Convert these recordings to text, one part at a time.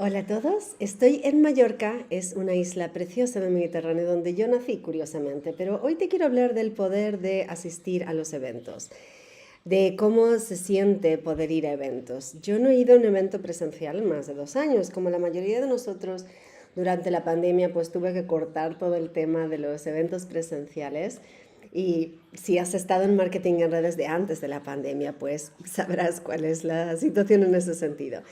Hola a todos, estoy en Mallorca, es una isla preciosa del Mediterráneo donde yo nací curiosamente, pero hoy te quiero hablar del poder de asistir a los eventos, de cómo se siente poder ir a eventos. Yo no he ido a un evento presencial en más de 2 años, como la mayoría de nosotros durante la pandemia, pues tuve que cortar todo el tema de los eventos presenciales. Y si has estado en marketing en redes de antes de la pandemia, pues sabrás cuál es la situación en ese sentido.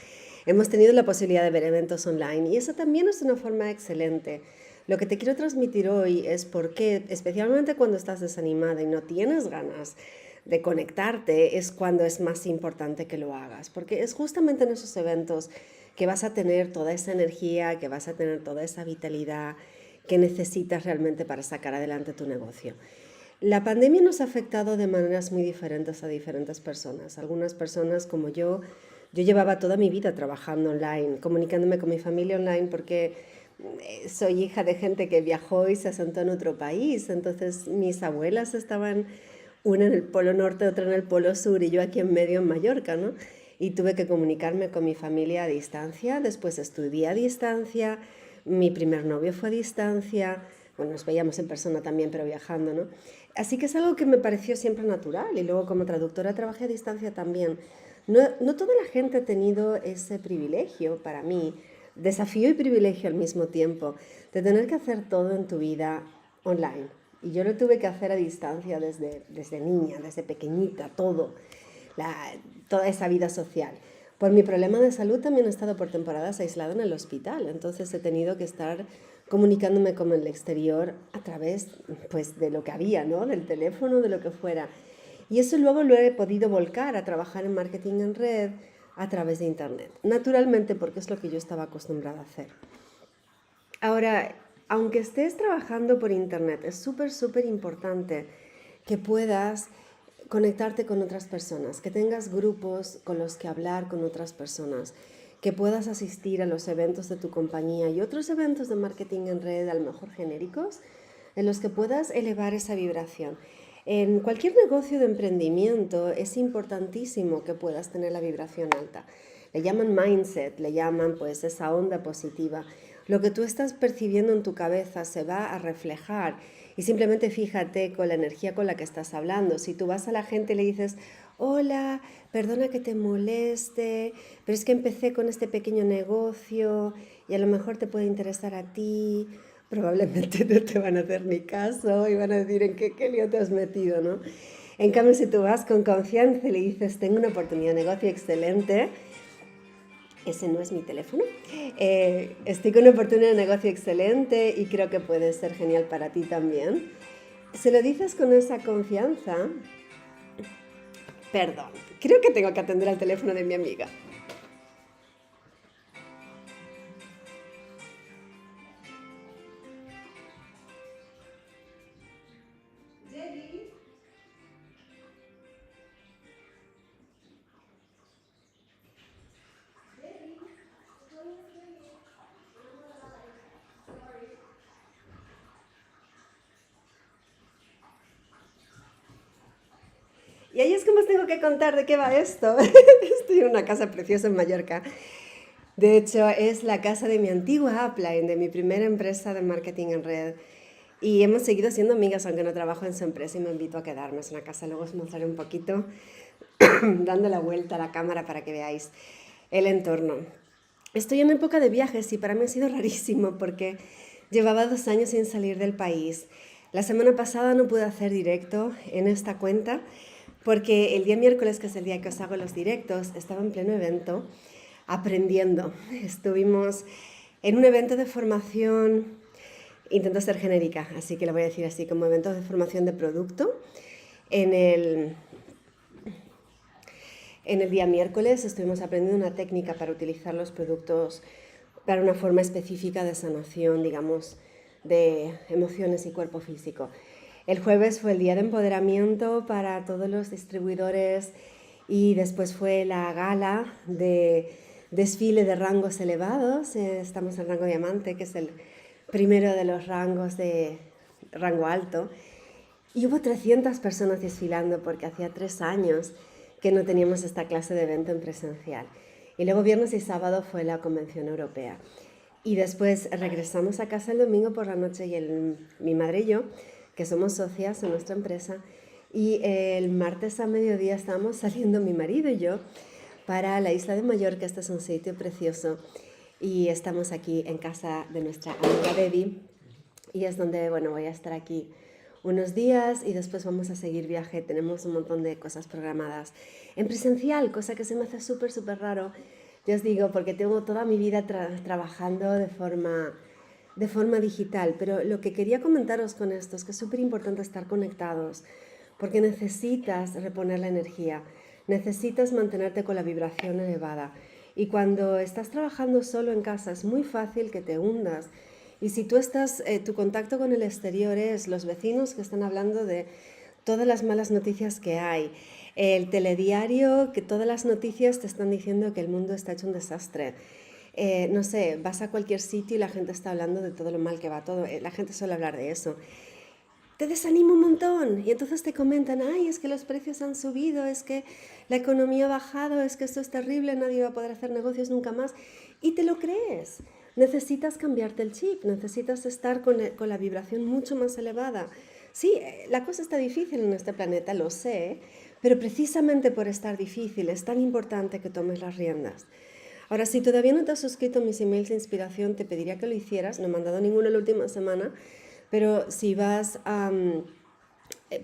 Hemos tenido la posibilidad de ver eventos online y eso también es una forma excelente. Lo que te quiero transmitir hoy es por qué, especialmente cuando estás desanimada y no tienes ganas de conectarte, es cuando es más importante que lo hagas, porque es justamente en esos eventos que vas a tener toda esa energía, que vas a tener toda esa vitalidad que necesitas realmente para sacar adelante tu negocio. La pandemia nos ha afectado de maneras muy diferentes a diferentes personas. Algunas personas como yo llevaba toda mi vida trabajando online, comunicándome con mi familia online porque soy hija de gente que viajó y se asentó en otro país. Entonces mis abuelas estaban una en el polo norte, otra en el polo sur y yo aquí en medio en Mallorca, ¿no? Y tuve que comunicarme con mi familia a distancia, después estudié a distancia, mi primer novio fue a distancia, bueno, nos veíamos en persona también, pero viajando, ¿no? Así que es algo que me pareció siempre natural y luego como traductora trabajé a distancia también. No toda la gente ha tenido ese privilegio para mí, desafío y privilegio al mismo tiempo, de tener que hacer todo en tu vida online. Y yo lo tuve que hacer a distancia desde niña, desde pequeñita, todo, la, toda esa vida social. Por mi problema de salud también he estado por temporadas aislada en el hospital, entonces he tenido que estar comunicándome con el exterior a través pues, de lo que había, ¿no? Del teléfono, de lo que fuera. Y eso luego lo he podido volcar a trabajar en marketing en red a través de Internet. Naturalmente porque es lo que yo estaba acostumbrada a hacer. Ahora, aunque estés trabajando por Internet, es súper importante que puedas conectarte con otras personas, que tengas grupos con los que hablar con otras personas, que puedas asistir a los eventos de tu compañía y otros eventos de marketing en red, a lo mejor genéricos, en los que puedas elevar esa vibración. En cualquier negocio de emprendimiento es importantísimo que puedas tener la vibración alta. Le llaman mindset, le llaman pues esa onda positiva. Lo que tú estás percibiendo en tu cabeza se va a reflejar y simplemente fíjate con la energía con la que estás hablando. Si tú vas a la gente y le dices, hola, perdona que te moleste, pero es que empecé con este pequeño negocio y a lo mejor te puede interesar a ti, probablemente no te van a hacer ni caso y van a decir en qué lío te has metido, ¿no? En cambio, si tú vas con confianza y le dices, tengo una oportunidad de negocio excelente, ese no es mi teléfono. Estoy con una oportunidad de negocio excelente y creo que puede ser genial para ti también. Se lo dices con esa confianza. Perdón, creo que tengo que atender al teléfono de mi amiga. Y ahí es como os tengo que contar de qué va esto. Estoy en una casa preciosa en Mallorca. De hecho, es la casa de mi antigua upline, de mi primera empresa de marketing en red. Y hemos seguido siendo amigas, aunque no trabajo en su empresa y me invito a quedarme. Es una casa, luego os mostraré un poquito, dando la vuelta a la cámara para que veáis el entorno. Estoy en época de viajes y para mí ha sido rarísimo porque llevaba 2 años sin salir del país. La semana pasada no pude hacer directo en esta cuenta porque el día miércoles, que es el día que os hago los directos, estaba en pleno evento aprendiendo. Estuvimos en un evento de formación, intento ser genérica, así que lo voy a decir así, como evento de formación de producto. En el, en el día miércoles estuvimos aprendiendo una técnica para utilizar los productos para una forma específica de sanación, digamos, de emociones y cuerpo físico. El jueves fue el día de empoderamiento para todos los distribuidores y después fue la gala de desfile de rangos elevados. Estamos en rango diamante, que es el primero de los rangos de rango alto. Y hubo 300 personas desfilando porque hacía 3 años que no teníamos esta clase de evento en presencial. Y luego viernes y sábado fue la Convención Europea. Y después regresamos a casa el domingo por la noche mi madre y yo, que somos socias en nuestra empresa, y el martes a mediodía estábamos saliendo mi marido y yo para la isla de Mallorca. Este es un sitio precioso y estamos aquí en casa de nuestra amiga Debbie y es donde, bueno, voy a estar aquí unos días y después vamos a seguir viaje. Tenemos un montón de cosas programadas en presencial, cosa que se me hace súper, súper raro. Ya os digo, porque tengo toda mi vida trabajando de forma digital, pero lo que quería comentaros con esto es que es súper importante estar conectados, porque necesitas reponer la energía, necesitas mantenerte con la vibración elevada. Y cuando estás trabajando solo en casa es muy fácil que te hundas. Y si tú estás, tu contacto con el exterior es los vecinos que están hablando de todas las malas noticias que hay, el telediario, que todas las noticias te están diciendo que el mundo está hecho un desastre. No sé, vas a cualquier sitio y la gente está hablando de todo lo mal que va todo. La gente suele hablar de eso. Te desanima un montón y entonces te comentan, ay, es que los precios han subido, es que la economía ha bajado, es que esto es terrible, nadie va a poder hacer negocios nunca más. Y te lo crees. Necesitas cambiarte el chip, necesitas estar con la vibración mucho más elevada. Sí, la cosa está difícil en este planeta, lo sé, pero precisamente por estar difícil es tan importante que tomes las riendas. Ahora, si todavía no te has suscrito a mis emails de inspiración, te pediría que lo hicieras. No me han dado ninguno la última semana, pero si vas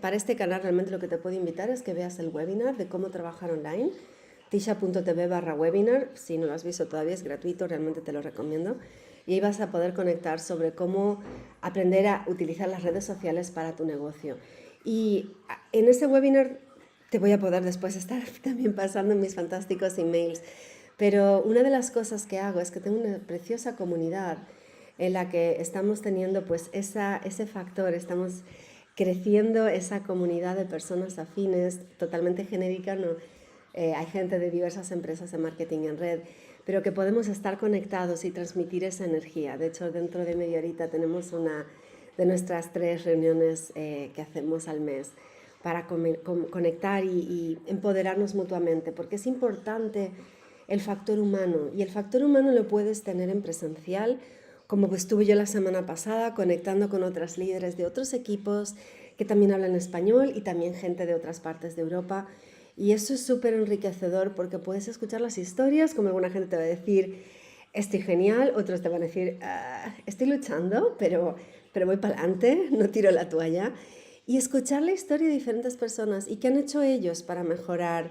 para este canal, realmente lo que te puedo invitar es que veas el webinar de cómo trabajar online, tisha.tv/webinar. Si no lo has visto todavía, es gratuito, realmente te lo recomiendo. Y ahí vas a poder conectar sobre cómo aprender a utilizar las redes sociales para tu negocio. Y en ese webinar te voy a poder después estar también pasando mis fantásticos emails. Pero una de las cosas que hago es que tengo una preciosa comunidad en la que estamos teniendo pues ese factor, estamos creciendo esa comunidad de personas afines, totalmente genérica, ¿no? Hay gente de diversas empresas de marketing en red, pero que podemos estar conectados y transmitir esa energía. De hecho, dentro de media horita tenemos una de nuestras 3 reuniones que hacemos al mes para conectar y empoderarnos mutuamente, porque es importante el factor humano, y el factor humano lo puedes tener en presencial, como estuve yo la semana pasada conectando con otras líderes de otros equipos que también hablan español y también gente de otras partes de Europa. Y eso es súper enriquecedor porque puedes escuchar las historias, como alguna gente te va a decir, estoy genial, otros te van a decir, estoy luchando, pero voy para adelante, no tiro la toalla. Y escuchar la historia de diferentes personas y qué han hecho ellos para mejorar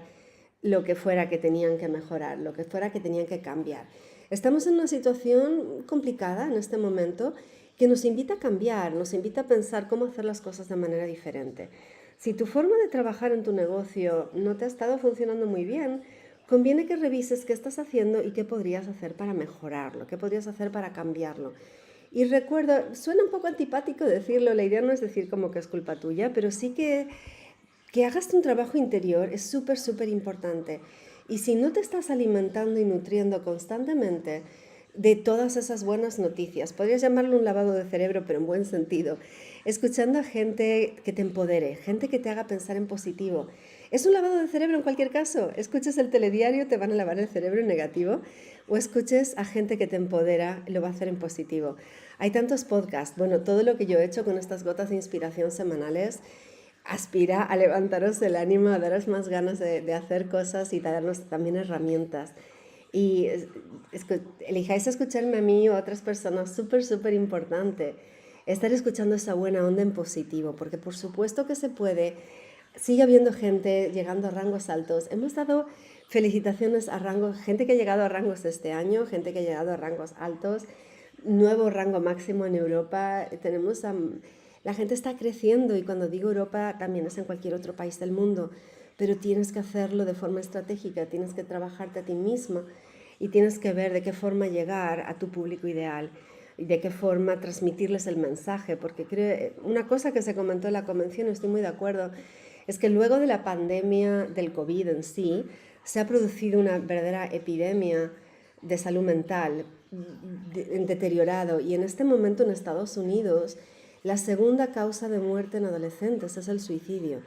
lo que fuera que tenían que mejorar, lo que fuera que tenían que cambiar. Estamos en una situación complicada en este momento que nos invita a cambiar, nos invita a pensar cómo hacer las cosas de manera diferente. Si tu forma de trabajar en tu negocio no te ha estado funcionando muy bien, conviene que revises qué estás haciendo y qué podrías hacer para mejorarlo, qué podrías hacer para cambiarlo. Y recuerda, suena un poco antipático decirlo, la idea no es decir como que es culpa tuya, pero sí que hagas un trabajo interior es súper, súper importante. Y si no te estás alimentando y nutriendo constantemente de todas esas buenas noticias, podrías llamarlo un lavado de cerebro, pero en buen sentido, escuchando a gente que te empodere, gente que te haga pensar en positivo. Es un lavado de cerebro en cualquier caso. Escuches el telediario, te van a lavar el cerebro en negativo, o escuches a gente que te empodera, lo va a hacer en positivo. Hay tantos podcasts. Bueno, todo lo que yo he hecho con estas gotas de inspiración semanales aspira a levantaros el ánimo, a daros más ganas de hacer cosas y darnos también herramientas. Y elijáis escucharme a mí o a otras personas, súper, súper importante. Estar escuchando esa buena onda en positivo, porque por supuesto que se puede. Sigue habiendo gente llegando a rangos altos. Hemos dado felicitaciones a rangos, gente que ha llegado a rangos este año, gente que ha llegado a rangos altos, nuevo rango máximo en Europa. La gente está creciendo y cuando digo Europa también es en cualquier otro país del mundo, pero tienes que hacerlo de forma estratégica, tienes que trabajarte a ti misma y tienes que ver de qué forma llegar a tu público ideal y de qué forma transmitirles el mensaje, porque una cosa que se comentó en la convención, estoy muy de acuerdo, es que luego de la pandemia del COVID en sí, se ha producido una verdadera epidemia de salud mental deteriorado, y en este momento en Estados Unidos la segunda causa de muerte en adolescentes es el suicidio.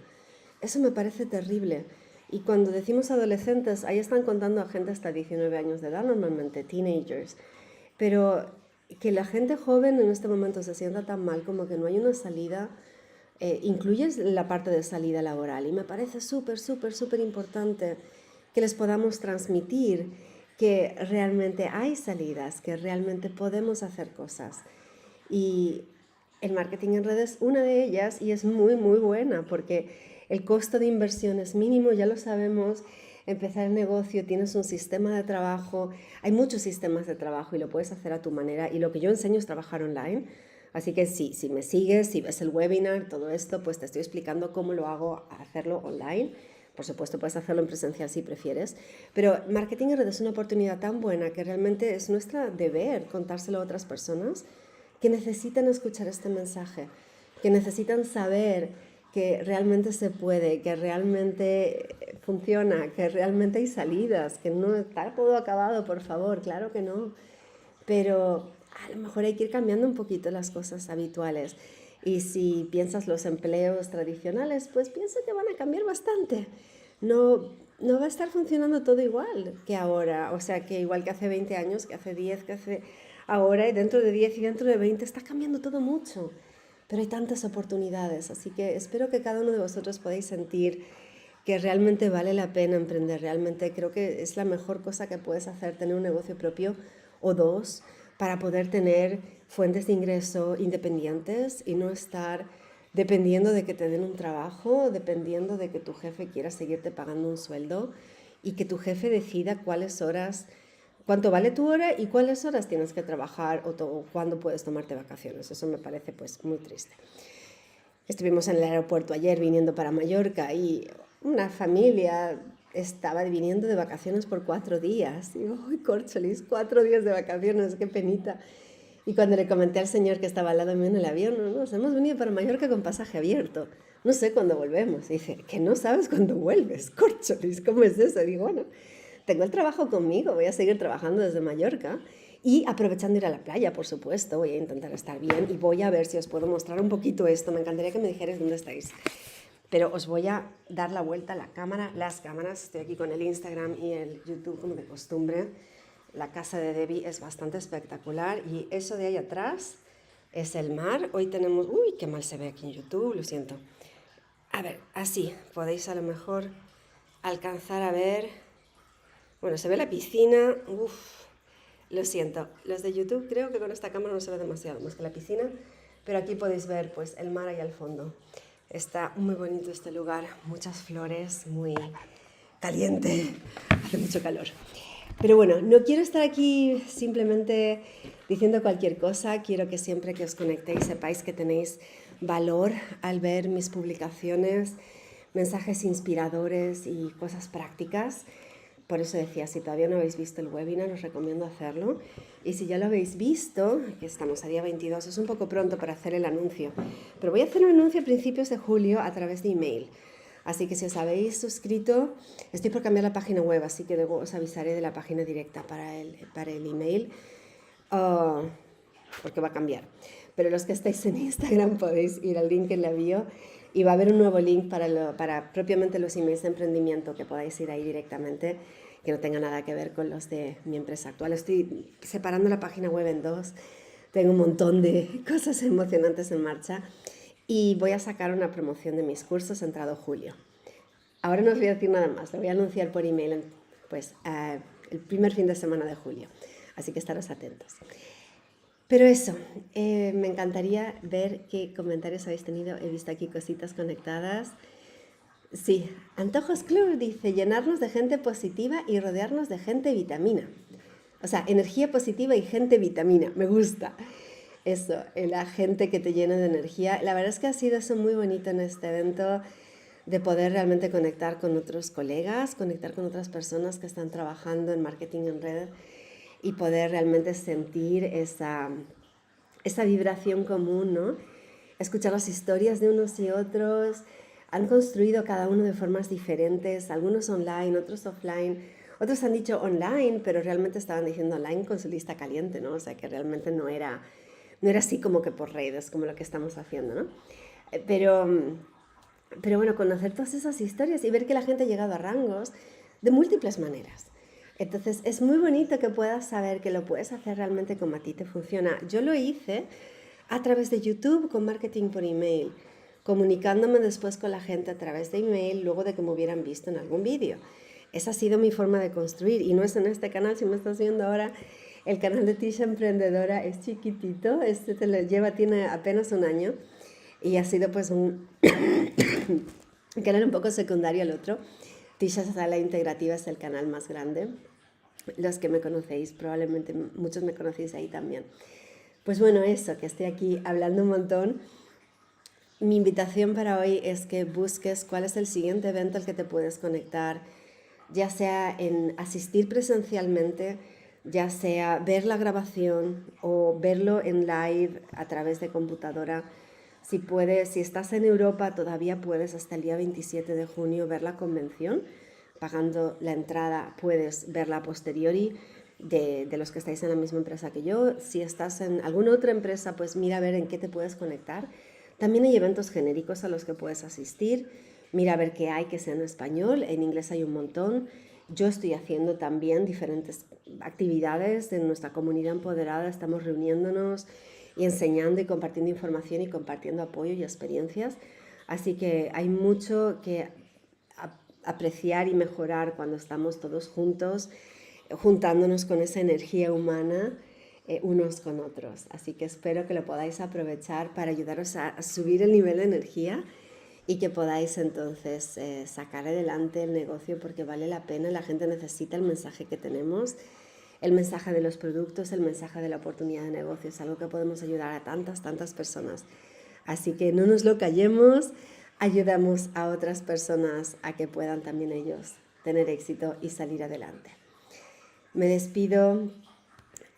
Eso me parece terrible. Y cuando decimos adolescentes, ahí están contando a gente hasta 19 años de edad, normalmente, teenagers. Pero que la gente joven en este momento se sienta tan mal como que no hay una salida, incluye la parte de salida laboral. Y me parece súper, súper, súper importante que les podamos transmitir que realmente hay salidas, que realmente podemos hacer cosas. Y el marketing en redes es una de ellas y es muy, muy buena porque el costo de inversión es mínimo, ya lo sabemos. Empezar el negocio, tienes un sistema de trabajo, hay muchos sistemas de trabajo y lo puedes hacer a tu manera. Y lo que yo enseño es trabajar online. Así que sí, si me sigues, si ves el webinar, todo esto, pues te estoy explicando cómo lo hago hacerlo online. Por supuesto, puedes hacerlo en presencial si prefieres, pero marketing en redes es una oportunidad tan buena que realmente es nuestro deber contárselo a otras personas que necesitan escuchar este mensaje, que necesitan saber que realmente se puede, que realmente funciona, que realmente hay salidas, que no está todo acabado, por favor, claro que no, pero a lo mejor hay que ir cambiando un poquito las cosas habituales. Y si piensas los empleos tradicionales, pues piensa que van a cambiar bastante. No, no va a estar funcionando todo igual que ahora, o sea, que igual que hace 20 años, que hace 10, que hace ahora, y dentro de 10 y dentro de 20 está cambiando todo mucho. Pero hay tantas oportunidades, así que espero que cada uno de vosotros podáis sentir que realmente vale la pena emprender. Realmente creo que es la mejor cosa que puedes hacer, tener un negocio propio o dos, para poder tener fuentes de ingreso independientes y no estar dependiendo de que te den un trabajo, dependiendo de que tu jefe quiera seguirte pagando un sueldo y que tu jefe decida cuáles horas, cuánto vale tu hora y cuáles horas tienes que trabajar o cuándo puedes tomarte vacaciones. Eso me parece pues muy triste. Estuvimos en el aeropuerto ayer viniendo para Mallorca y una familia estaba viniendo de vacaciones por 4 días. Y digo, ¡ay, córcholis! 4 días de vacaciones, qué penita. Y cuando le comenté al señor que estaba al lado mío en el avión, no, nos hemos venido para Mallorca con pasaje abierto. No sé cuándo volvemos. Y dice, que no sabes cuándo vuelves, córcholis, ¿cómo es eso? Y digo, bueno, tengo el trabajo conmigo, voy a seguir trabajando desde Mallorca y aprovechando ir a la playa, por supuesto, voy a intentar estar bien y voy a ver si os puedo mostrar un poquito esto. Me encantaría que me dijerais dónde estáis. Pero os voy a dar la vuelta a la cámara, las cámaras. Estoy aquí con el Instagram y el YouTube como de costumbre. La casa de Debbie es bastante espectacular y eso de ahí atrás es el mar. Hoy tenemos... Uy, qué mal se ve aquí en YouTube, lo siento. A ver, así podéis a lo mejor alcanzar a ver... Bueno, se ve la piscina. Uf, lo siento. Los de YouTube creo que con esta cámara no se ve demasiado más que la piscina, pero aquí podéis ver pues el mar ahí al fondo. Está muy bonito este lugar, muchas flores, muy caliente, hace mucho calor. Pero bueno, no quiero estar aquí simplemente diciendo cualquier cosa, quiero que siempre que os conectéis sepáis que tenéis valor al ver mis publicaciones, mensajes inspiradores y cosas prácticas. Por eso decía, si todavía no habéis visto el webinar, os recomiendo hacerlo. Y si ya lo habéis visto, que estamos a día 22, es un poco pronto para hacer el anuncio. Pero voy a hacer un anuncio a principios de julio a través de email. Así que si os habéis suscrito, estoy por cambiar la página web, así que luego os avisaré de la página directa para el email, porque va a cambiar. Pero los que estáis en Instagram podéis ir al link en la bio y va a haber un nuevo link para propiamente los emails de emprendimiento, que podáis ir ahí directamente, que no tenga nada que ver con los de mi empresa actual. Estoy separando la página web en dos, tengo un montón de cosas emocionantes en marcha y voy a sacar una promoción de mis cursos entrado julio. Ahora no os voy a decir nada más, lo voy a anunciar por email pues, el primer fin de semana de julio, así que estaros atentos. Pero eso, me encantaría ver qué comentarios habéis tenido. He visto aquí cositas conectadas. Sí, Antojos Club dice, llenarnos de gente positiva y rodearnos de gente vitamina. O sea, energía positiva y gente vitamina, me gusta. Eso, la gente que te llena de energía. La verdad es que ha sido eso muy bonito en este evento, de poder realmente conectar con otros colegas, conectar con otras personas que están trabajando en marketing en red y poder realmente sentir esa vibración común, ¿no? Escuchar las historias de unos y otros. Han construido cada uno de formas diferentes, algunos online, otros offline. Otros han dicho online, pero realmente estaban diciendo online con su lista caliente, ¿no? O sea, que realmente no era así como que por redes, como lo que estamos haciendo, ¿no? Pero Pero bueno, conocer todas esas historias y ver que la gente ha llegado a rangos de múltiples maneras. Entonces es muy bonito que puedas saber que lo puedes hacer realmente como a ti te funciona. Yo lo hice a través de YouTube con marketing por email, comunicándome después con la gente a través de email luego de que me hubieran visto en algún vídeo. Esa ha sido mi forma de construir y no es en este canal, si me estás viendo ahora, el canal de Tisha Emprendedora es chiquitito, tiene apenas un año y ha sido pues un canal un poco secundario al otro. Tisha Sala Integrativa es el canal más grande. Los que me conocéis, probablemente muchos me conocéis ahí también. Pues bueno, eso, que estoy aquí hablando un montón. Mi invitación para hoy es que busques cuál es el siguiente evento al que te puedes conectar, ya sea en asistir presencialmente, ya sea ver la grabación o verlo en live a través de computadora. Si puedes, si estás en Europa, todavía puedes hasta el día 27 de junio ver la convención. Pagando la entrada puedes verla a posteriori de los que estáis en la misma empresa que yo. Si estás en alguna otra empresa, pues mira a ver en qué te puedes conectar. También hay eventos genéricos a los que puedes asistir. Mira a ver qué hay que sea en español. En inglés hay un montón. Yo estoy haciendo también diferentes actividades de nuestra comunidad empoderada. Estamos reuniéndonos y enseñando y compartiendo información y compartiendo apoyo y experiencias. Así que hay mucho que apreciar y mejorar cuando estamos todos juntos, juntándonos con esa energía humana unos con otros. Así que espero que lo podáis aprovechar para ayudaros a subir el nivel de energía y que podáis entonces sacar adelante el negocio porque vale la pena, la gente necesita el mensaje que tenemos, el mensaje de los productos, el mensaje de la oportunidad de negocio, es algo que podemos ayudar a tantas personas. Así que no nos lo callemos, ayudamos a otras personas a que puedan también ellos tener éxito y salir adelante. Me despido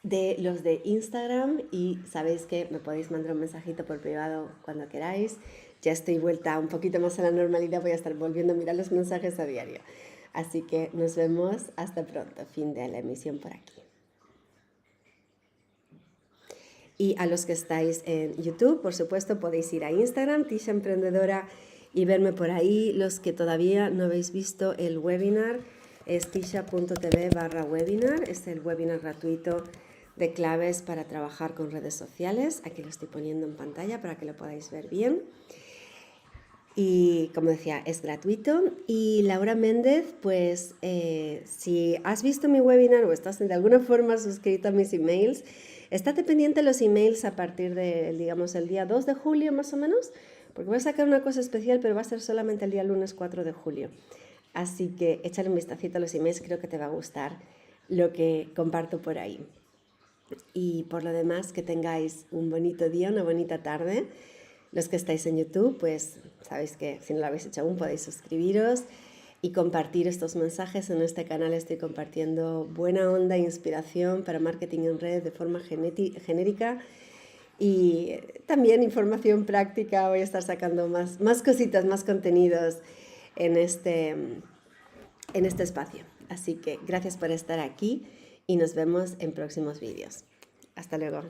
de los de Instagram y sabéis que me podéis mandar un mensajito por privado cuando queráis. Ya estoy vuelta un poquito más a la normalidad, voy a estar volviendo a mirar los mensajes a diario. Así que nos vemos hasta pronto, fin de la emisión por aquí. Y a los que estáis en YouTube, por supuesto, podéis ir a Instagram, Tisha Emprendedora, y verme por ahí. Los que todavía no habéis visto el webinar, es tisha.tv/webinar, es el webinar gratuito de claves para trabajar con redes sociales. Aquí lo estoy poniendo en pantalla para que lo podáis ver bien. Y como decía, es gratuito. Y Laura Méndez, pues si has visto mi webinar o estás de alguna forma suscrito a mis emails, estate pendiente de los emails a partir de, digamos, el día 2 de julio más o menos, porque voy a sacar una cosa especial, pero va a ser solamente el día lunes 4 de julio. Así que échale un vistacito a los emails, creo que te va a gustar lo que comparto por ahí. Y por lo demás, que tengáis un bonito día, una bonita tarde. Los que estáis en YouTube, pues sabéis que si no lo habéis hecho aún podéis suscribiros y compartir estos mensajes. En este canal estoy compartiendo buena onda e inspiración para marketing en red de forma genérica y también información práctica. Voy a estar sacando más cositas, más contenidos en este espacio. Así que gracias por estar aquí y nos vemos en próximos vídeos. Hasta luego.